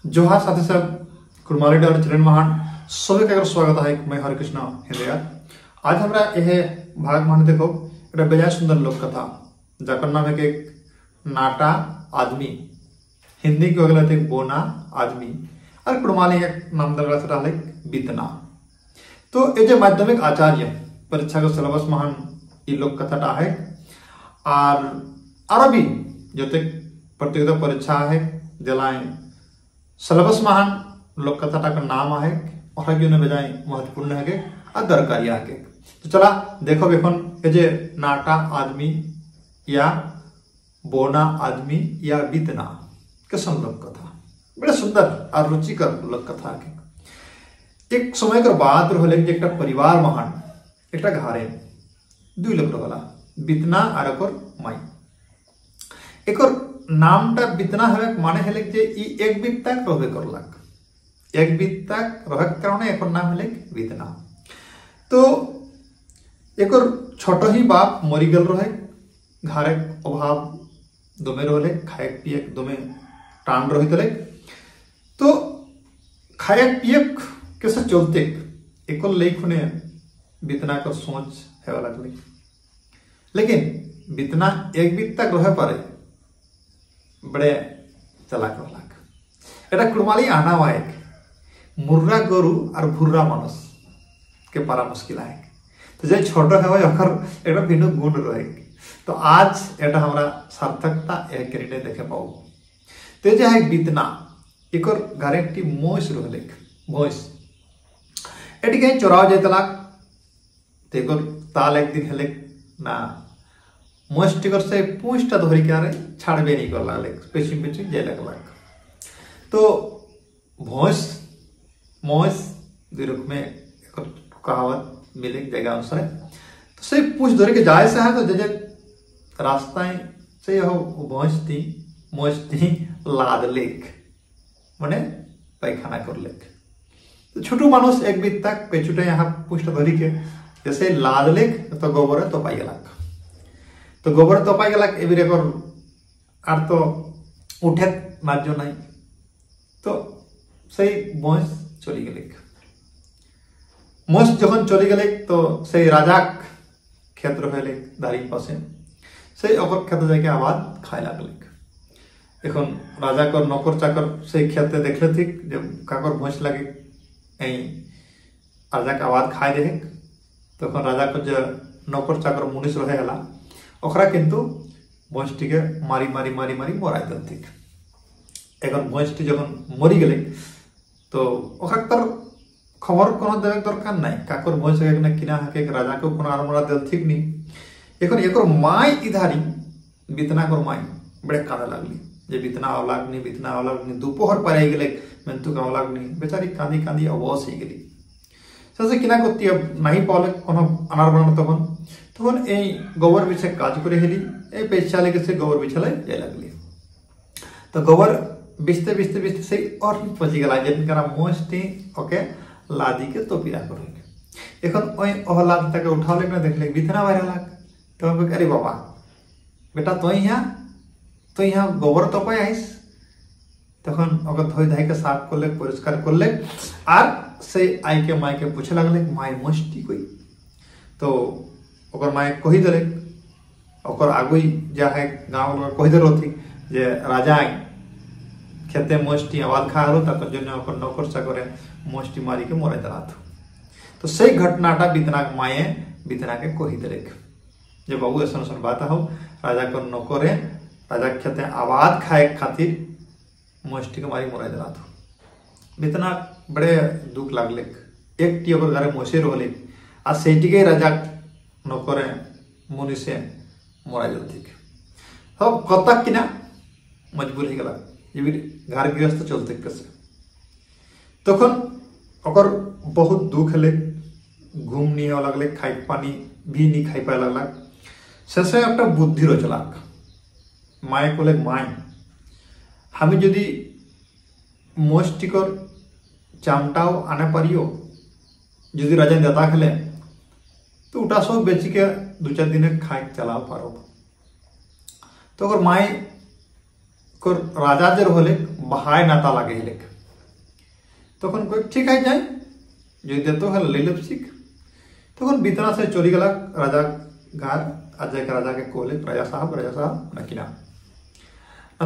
जोहार साथी सब कुरमाली डाल चरण महान सभी का स्वागत है। मैं हरिकृष्ण हिंदिया। आज हमरा यह भाग मान देखो एक बेजा सुंदर लोक कथा जकर नाम है नाटा आदमी, हिंदी के अगला थे बोना आदमी और कुरमाली एक नाम दल बीतना। तो ये जो माध्यमिक आचार्य परीक्षा का सिलेबस महान ये लोक कथा है और अरबी जो प्रतियोगिता परीक्षा है दिलाएं सिलेबस महान लोक कथा का नाम है और बजाय महत्वपूर्ण है और दरकारी है। तो चला देखो बेखन ये जे नाटा आदमी या बोना आदमी या बीतना कैसन लोक कथा बड़े सुंदर और रुचिकर लोक कथा के। एक समय के बाद रहे एक परिवार महान एक घरे दुई लोग रहा बीतना और माई। एक नामटा बीतना है माने है जे एक बीत तक रहे करलक, एक बीत तक रहे कारण एक नाम है बीतना। तो एक छोट ही बाप मरी गल रहे, घरे अभाव दमे रहे, खाए पिए दमे टान रही तले। तो खाए पिए कैसे चलते एक खुने बीतना का सोच है लगली, लेकिन बीतना एक बीत तक रह पारे बड़े चलाक रहलाक। एटा कुरमाली आना हुआ एक मुर्रा गरु और भुर्रा मानुष के पारा मुश्किल है। तो जो छोट है एक भिन्न गुण रहे। तो आज एटा हमारा सार्थकता एक देखे पाओ। तो जो है बीतना एक घरे एक मोस रहे भैंस एटी कहीं चोराव जातलाक। तो ताल एक दिन हेले ना मोस टिकर से पूछटा धरी के छाड़बे नहीं कर लगल पेछी पेछी जाए लगल। तो भैंस मोस दुई रकम एक कहावत मिले जगह अनुसार। तो से पूछ धरे के जाए से है तो जे रास्ता से भैंस थी मोस थी लाद लेक माने पैखाना कर लेक। तो छोटू मानुष एक बीत तक पेचुटे यहाँ पूछटा धरी के जैसे लाद लेक तो गोबर तो पाई गलाक। तो गोबर तो पाई गलाक एबिर आर तो उठे मार्जो नहीं। तो सही भैंस चली गल। मोस जखन चली गल तो सही राजाक खेत रहे दारी पासे से खेत जाके आवाज खाए लगल। एखन राजा को नौकर चाकर से खेते देखले थी जब काकर भैंस लगे राजा के आवाज खाए दे। तक राजा को जो नौकर चाकर मुनिस रहे हला ओकरा किंतु भैंसटी के मारी मारी मारी मारी मराई दल थी। एखन भैंसटी जखन मरी गले तो तर खबर कोनो देवे दरकार नहीं काकर भैंस किना हाके राजा को कोनो आरमरा दल ठीक नहीं। एखन एक माई इधारी बीतना कर माई बड़े कांदा लगली जे बीतना आवलाग नहीं दोपहर पारे गले मेन्तु का आवलाग नहीं बेचारी कांदी कांदी अवश ही गली। से किना करती नहीं पाले कोनो अनार बना तखन ए गोबर बिछे काज करे हेली ए पैसा लेके से गोबर बिछाले जाए लगली। तो गोबर बिछते बिछते बिछते से और पची गला जिनका मोस थी ओके लादी के तो पीरा कर एखन ओह लाद तक उठा ले देखले बीतना बाहर लाग। तो अरे बाबा बेटा तो यहाँ गोबर तो पाई आईस तखन धोई धाई के साफ कर ले परिष्कार कर ले और से आई के माई के पूछे लगले माई मोस्टी कोई। तो ओकर माई कही दे आगुई जा है गाँव कही दे रही जे राजा खेते मोस्टी आवाज खा हलो तक नौकर चाकर मोस्टी मारी के मरे दला। तो से घटनाटा बीतना माए बीतना के कही दे जे बाबू ऐसा ऐसा बात हो राजा को नौकरे राजा खेते आवाज खाए खातिर मोस्टी के मारी मरे दला। बीतना बड़े दुख लगले एक टी घरे मोसे रहे आ से राजा नौकरे मुनि से मरा जल थी। हम कतक किना मजबूर हो गला घर गृहस्थ चलते कैसे। तखन ओकर बहुत दुख हेले घूम नहीं हो लगले खाई पानी भी नहीं खाई पाए लगला। शेषे एक बुद्धि रचलाक माए को माई हमें जदि मोस्टिकर चामटाओ आने पारियो जदि राजा देता खेले तो उटा सब बेची के दो चार दिन खाए चलाओ पारो। तो अगर माई राजा जे रहे बहाय नाता लगे তখন কই ঠিক আছে যাই যদি দেতো হলে ले लेब सीख তখন বিতনা से चली गला राजा घर आज जाके राजा के कोले राजा साहब नकिना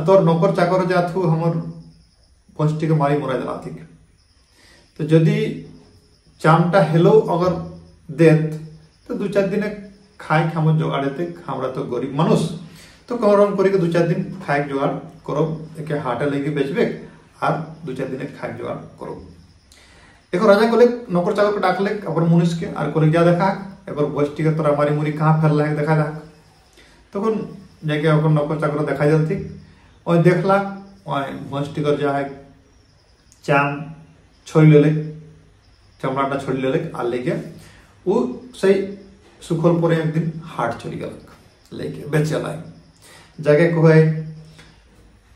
तोर नौकर चाकर जाथु हमर पंचटी के मारी मुराई दिला थी तो जदि चामटा हेलो अगर देत तो 2-4 दिन खाए हम जोगाड़ देते हमरा तो गरीब मानुष तो कम करी 2-4 दिन खाए जोगाड़ करो एक हाटे लेके बेचबे और 2-4 दिन खाए जोगाड़ करो एक राजा को नौकर चाकर को डाकले अपन मुनिस के और को जा देखा एक गोष्ठी के तोरा मारी मुरी कहाँ फैल है देखा जाक तक जाके अपन नौकर चाकर देखा जाती और देखला गोष्ठी कर जा है चाम छोड़ ले चमड़ाटा छोड़ ले आ लेके वो सही सुखल पर एक दिन हाट चली गल लेके बेचे लाई जाके कहे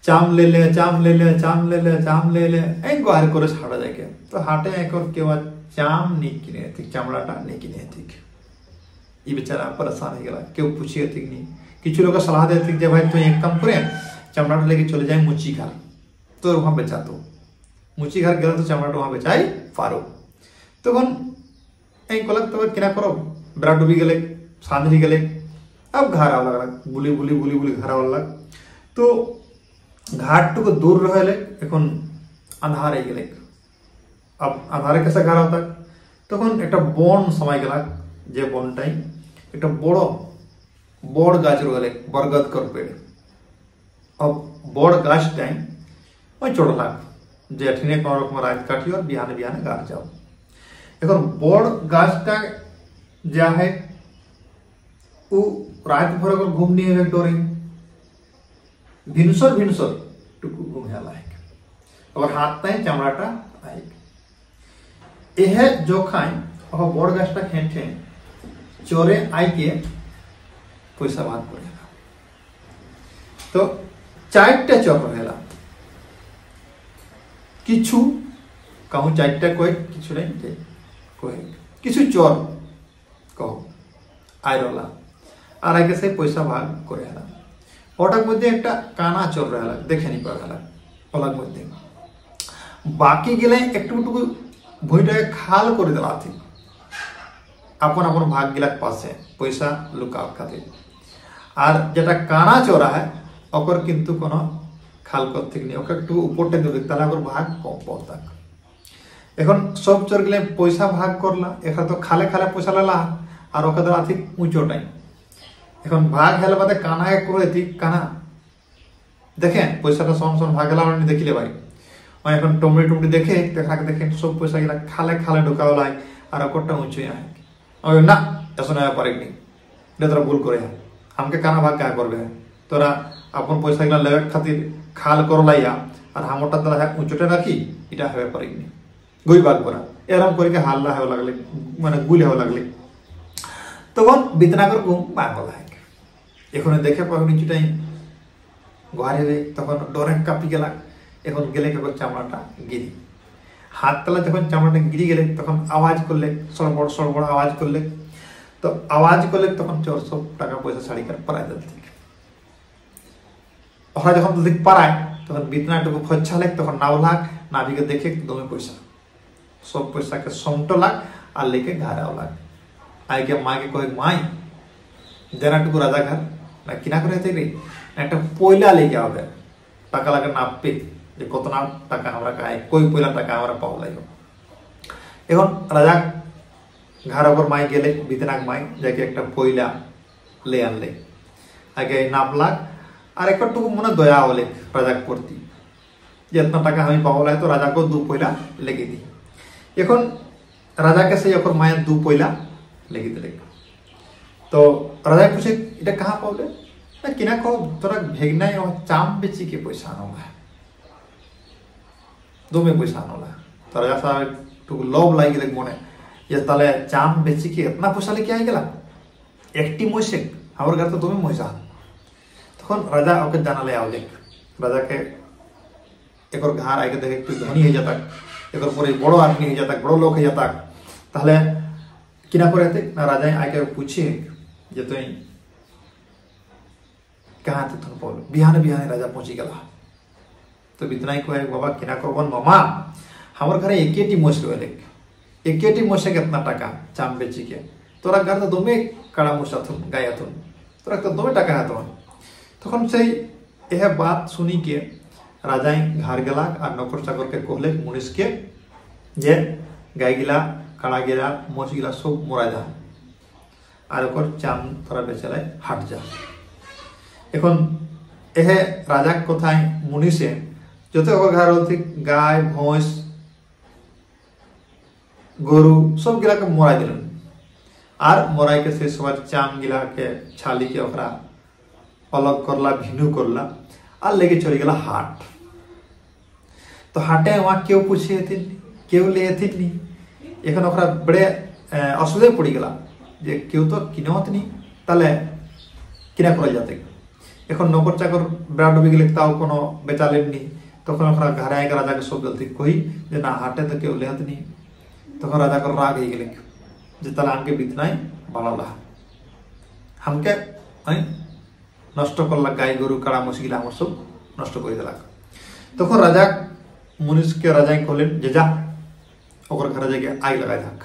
चाम ले ले चाम ले ले चाम ले ले चाम ले ले एक बार করে হাটা যাকে তো হাটে একর কেউ চাম নি কিনে ঠিক চামড়াটা নি কিনে ঠিক ये बेचारा परेशान हो गया क्यों पूछिए ठीक नहीं किसी लोग सलाह देते कि भाई तो एक काम करें चमड़ा लेके चले जाए मुची घर तो वहां बेचा तो मुची घर गया तो चमड़ा वहां बेचाई फारो तो कौन एक कलक तो किना करो बरा डूबी गले सांझी गले अब घर आवा लगा बुली बुली बुली बुली घर आवा लग तो घाट तो दूर रहे এখন अंधार হয়ে গেলে अब अंधारे कैसे घर आता তখন একটা বন সময় গেল যে বনটাই একটা বড় বড় গাছ রয়েছে বরগদ কর পেड़ अब বড় গাছটাই ওই চড়লা যে এখানে কোন রকম রাত কাটি আর বিহানে বিহানে গাছ যাও এখন বড় গাছটা যা है वो रात भर अगर घूमनी है डोरे भिनसर टुकु घूमे लायक और हाथ ताई चमड़ाटा आएक यह जो खाए और बड़ गाछटा खेटे चोरे आई के पैसा भाग पड़ेगा तो 4टा चोर रहेला किछु कहूँ 4टा कोई किछु नहीं कोई किछु चोर कहो आयरला और आगे से पैसा भाग करेला ওটার মধ্যে একটা কানা চোর রহলা দেখে নি পাগলা ওলার মধ্যে বাকি গেলে একটুটুকু ভুঁইটাকে খাল করে দিলা থি আপন আপন ভাগ গিলা পাশে পয়সা লুকাও খাতে আর যেটা কানা চোরা হয় ওকর কিন্তু কোনো খাল করতে নেই ওকে একটু উপরটা দিলে তাহলে ওকর ভাগ কম পাওয়া এখন সব চোর গেলে পয়সা ভাগ করলা এখানে তো খালে খালে পয়সা লালা আর ওকে দিলা থি উঁচোটাই এখন ভাগ হেলে বাদে কানা করে দি কানা দেখেন পয়সাটা সম সম ভাগ হেলা মানে দেখিলে ভাই ওই এখন টমড়ি টমড়ি দেখে দেখেন সব পয়সা গিলা খালে খালে ঢোকাওলাই আর ওকরটা উঁচু আয় ওই না এসো না পারেনি এটা তোরা ভুল করে আমাকে কানা ভাগ কা করবে তোরা আপন পয়সা গিলা লেগে খাতির খাল করলাইয়া আর হামটা তোরা উঁচুটা রাখি এটা হবে পারেনি গই ভাগ করা এরকম করে হাল্লা হওয়া লাগলে মানে গুলি হওয়া লাগলে তখন বিতনাগর ঘুম ভাঙলা এখন দেখে পাবো কিছুটাই ঘরে তখন ডরে কাঁপি গেল এখন গেলে চামড়াটা গিরি হাত তলা যখন চামড়াটা গিরি গেলে তখন আওয়াজ করলে সড়বড় সড়বড় আওয়াজ করলে তো আওয়াজ করলে তখন 400 টাকা পয়সা ছাড়িকার পাড়ায় দিল ঠিক ওরা যখন দিক পাড়ায় তখন বিতনাটুকু খচ্ছা লাগ তখন নাও লাগ নাবিকে দেখে দমে পয়সা সব পয়সাকে সমটো লাগ আর লেকে ঘরে আও লাগ আগে মাকে কয়ে মাই যেনাটুকু রাজা ঘর না কিনা করে থেকে একটা পয়লা লেগে হবে টাকা লাগে নাপবে যে কত না টাকা আমরা খাই কই পয়লা টাকা আমরা পাওয়া লাগবে এখন রাজা ঘর ওপর মাই গেলে বিতনাক মাই যাকে একটা পয়লা ले আনলে আগে নাপলা আর একটুকু মনে দয়া হলে রাজা করতি যে এত টাকা আমি পাওয়া লাগে তো রাজাকে 2 পয়লা লেগে দি এখন রাজাকে সেই ওপর মায়ের 2 পয়লা লেগে দিলে तो राजा पूछे इटा कहाँ पाओगे ना किना को तोरा भेगना है चाम बेची के पैसा आनोला दो में पैसा आनोला तो राजा साहब तो लोभ लागी लग मने ये ताले चाम बेची के इतना पैसा लेके आई गेला एकटी मोसे हमर घर तो दो में मोसा तখন राजा ओके जाना ले आवले राजा के एकर घर आके देखे तो धनी हो जाता एकर पूरे बड़ो आदमी हो जाता बड़ो लोग हो जाता ताले किना करे थे ना राजा आके पूछे जे तो कहाँ थे तुम बिहाने बिहाने राजा पहुंची गला तो इतना ही कहे बाबा किना करबन मामा हमारे घर एक मोस रहे एक मोसे कितना टाका चाम बेची के तोरा घर तो दमे कड़ा मोसा थुन गाय थुन तोरा तो दमे टाका हाथन तक से यह बात सुनी के राजाई घर गला और नौकर चाकर के कहले मुनिस के जे गाय गिला कड़ा गिला मोस गिला सब मरा जा और चाम तोरा बेचले हाट जा एखन यह राजा कथाय मुनिसे जो घर गाय भैंस गरु सब गिला के मराई दिलन और मराई के से सब चाम गिला के छाली के ओकरा अलग करला भिनु करला और लेके चली गला हाट तो हाटे वहाँ क्यों पूछे थे क्यों ले थे नहीं एखन ओकरा बड़े असुविधा पड़ी गला जे क्यों तो किनत नहीं ताले किना कर जाते एखन नौकर चाकर बेड़ा डुबी गले ताओ कोनो बेचा लेन नहीं तखन ओकरा घरे आके राजा के सब गलती कही जे ना हाटे तो क्यों लेत नहीं तखन राजा को राग ही गले जे ताले हमके बितनाई बाड़ला हमके नष्ट करला गाय गरु काड़ा मछगिला हमर सब नष्ट कर देलक तखन राजा मुनिस के राजा कहलेन जे जा ओकर घर जाके आग लगा थाक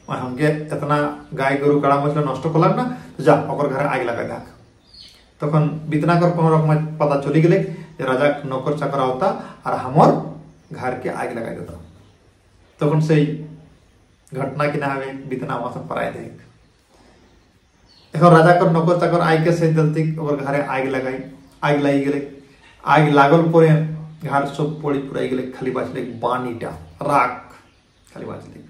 हमके इतना गाय गरु काड़ा मछली नष्ट करल ना जा ओकर घर आग लगा थाक तखन बितना कर कोनो रकम पता चली गले जे राजा नौकर चाकर होता और हमर घर के आग लगा देता तखन से घटना कि ना हवे बितना मौसम पराय दे राजा कर नौकर चाकर आग के से जल्दी और घरे आग लगाई आग लगी गले आग लागल परे घर सब पड़ी पुराई गले खाली बाचले बानीटा राख खाली बाचले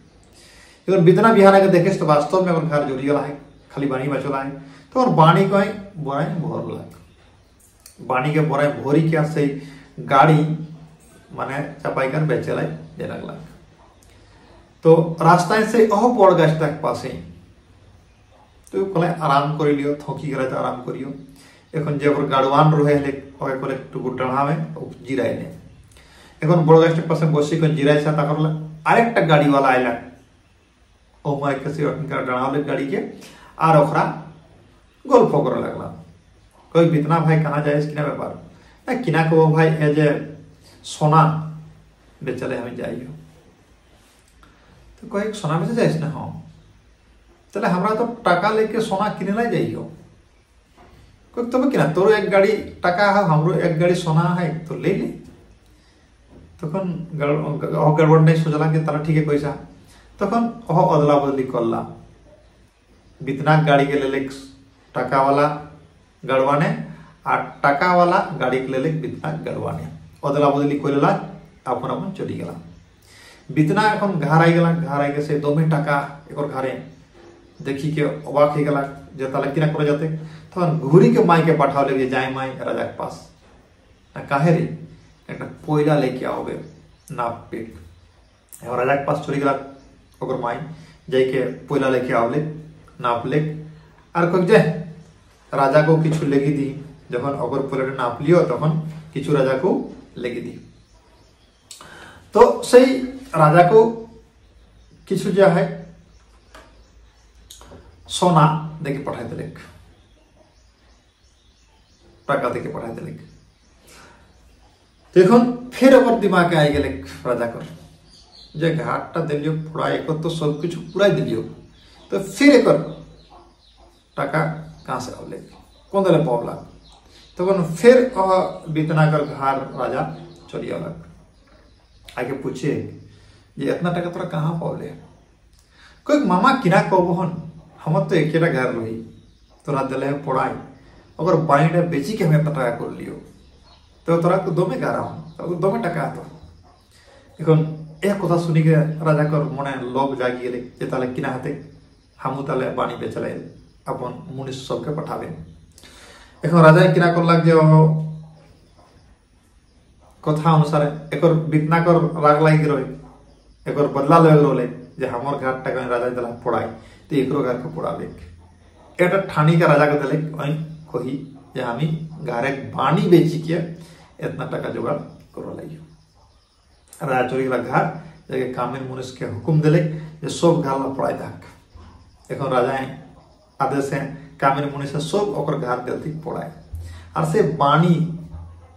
एगो बितना बिहान के देखे तो वास्तव में घर जोड़ी गला है खाली बानी बचला है तो और बाणी को बोराई भर लग बाणी के बोराई भोरी के से गाड़ी माने चपाई कर बेचे लाई दे लगला तो रास्ता से अह बड़ गाछ तक पासे तो कले आराम कर लियो थोकी गला तो आराम करियो एखन जे गाड़वान रहे ले ओके कले टुकु टढ़ावे जिराय ने एखन बड़ गाछ तक पासे बसी को जिराय सा ताकरला आरेकटा गाड़ी वाला आइला ओ माय के से उनका डणावले गाड़ी के आर ओखरा गोल फोकर लगला कोई बितना भाई कहां जाए किना व्यापार ना किना को भाई ए जे सोना बेचले हम जाइयो तो कोई सोना में से जाइस ना हां चले हमरा तो टाका लेके सोना किने ला जाइयो कोई तो किना तोर एक गाड़ी टाका है हमरो एक गाड़ी सोना है तो ले ले तखन गड़बड़ नहीं सोचला कि तारा ठीक है पैसा तखन ओह अदला बदली करला बितना गाड़ी के ले टाका वाला गड़वाने और टाका वाला गाड़ी के ले बितना गड़वाने अदला बदली करला अपन अपन चली गला बितना এখন घर आई गला घर आई के से दोमे टाका एकर घरे देखी के अबाक हो गला जे ताला किना करे जाते तखन घुरी के माई के पठाव ले जाय माई राजा के पास ना काहे रे एक कोयला लेके आओगे नाप पे और राजा के पास चली गला ओकर माई जाय के कोयला लेके आवले नाप ले और कह जे राजा को किछु लेगी दी जखन ओकर कोयला नाप लियो तखन किछु राजा को लेगी दी तो सही राजा को किछु जो है सोना देके पठाई दिलक टाका देके पठाई दिलक देखो फिर ओकर दिमाग आई गेले राजा कर जे घाटटा दिलियो पूरा एक तो सब कुछ पूरा दिलियो तो फिर एक टाका कहां से आवले कौन दले पावला तो फिर बितना कर घर राजा चली अलग आगे पूछे ये इतना टाका तोरा कहाँ पावले कोई मामा किना कहबहन हम तो एक घर रही तोरा दिले पढ़ाई अगर बाइंडा बेची के हमें टाका कर लियो तो तोरा तो दोमे गारा तो दोमे टाका तो এখন एक कथा सुनी के राजा कर मने लोभ जागी गेले जे ताले किना हाते हमु ताले बाणी बेचले अपन मुनिस सबके पठावे এখন राजा किना कर लाग जे कथा अनुसार एक बितना कर राग लगी रहे एक बदला लगे रोले जे हमर घर टाका राजा दिला पढ़ाई तो एकरो घर के पढ़ावे एटा ठानी का राजा के दिले कही जे हमी घरे बाणी बेची के इतना टाका जुगाड़ करो लाइयो राजा चोरी घर जगह कामिन मुनिस के हुकुम दिले जे सब घर ला पढ़ाई दाक এখন राजा आदेश है कामिन मुनिस सब ओकर घर देती पढ़ाई और से बाणी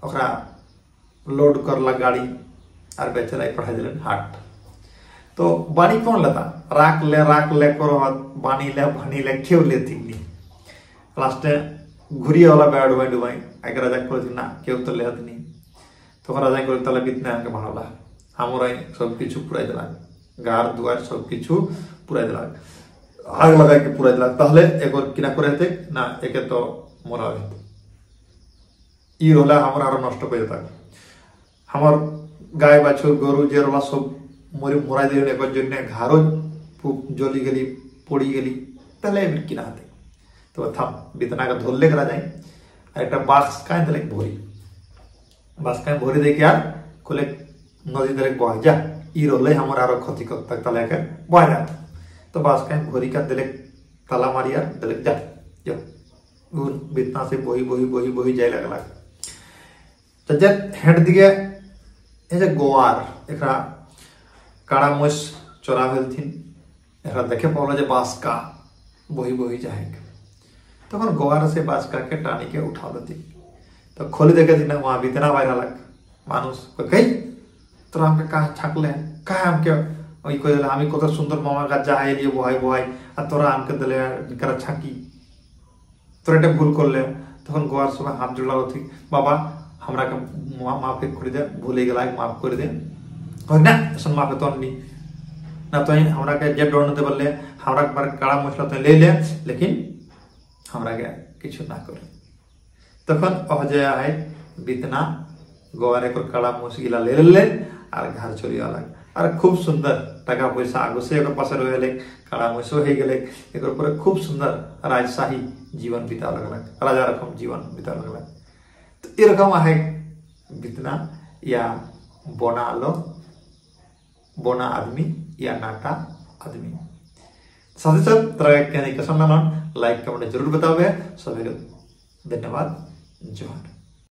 ओकरा लोड करला गाड़ी और बेचारा पढ़ाई दिलन हाट तो बाणी कौन लेता राख ले करो बाणी ले क्यों लेती लास्टे घुरिए वाला बैड वाई डुबाई आगे राजा को ना क्यों तो लेत नहीं तो राजा को तले बितना के भावला हमरा सब किछु पुराई दिला गार दुआर सब किछु पुराई दिला आग लगा के पुराई दिला ताहले एक और किना करे थे ना एके तो मोरा ई रोला हमरा नष्ट कर देता हमर गाय बाछुर गरु जेरला सब मोराई दिले एक जन्ने घारो जली गेली पड़ी गेली तले किना हाथे तो था बितना का धोल लेकर आ जाए एक बाक्स का दिले भोरी बाक्स का भोरी दे यार खुले नदी दिले बह जा ई रोले हमरा क्षति तक तले के बह जा तो बाक्स का भोरी का दिले ताला मारिया दिले जा जो बितना से बोही जाए लगला तो जब हेड दिगे ए गोवार एकरा काड़ा मोस चोरा भेलथिन एकरा देखे पड़ल जे बास का बोही जाए तो गोवार से बास का के टानी के उठा देती तो खोली देखे दिन वहां बितना बाहर अलग मानुष कही तो हमके कहा छाकले कहा हमके हमें कत सुंदर मामा का जाए लिए बोहाई आ तोरा हमके दिले कर छाकी तोरा भूल कर ले तक गोवार सब हाथ जोड़ा थी बाबा हमरा के माफ कर दे भूले गला माफ कर दे ना ऐसा माफ तो नहीं ना तो हमरा के जेब डोन दे बोले हमरा के काड़ा मसला तो ले ले लेकिन हमरा के किछु ना करे तखन अजय है बितना गोवारे को काड़ा मुसगिला ले ले और घर चली अलग और खूब सुंदर टका पैसा आगो से पास रहे काड़ा मुसो हो गए एक खूब सुंदर राजशाही जीवन बिता लगल राजा रकम जीवन बिता लगल तो ये रकम है बितना या बोना आदमी या नाटा आदमी साथ ही साथ तरह के कैसा लाइक कमेंट जरूर बताओगे सभी धन्यवाद जोहार।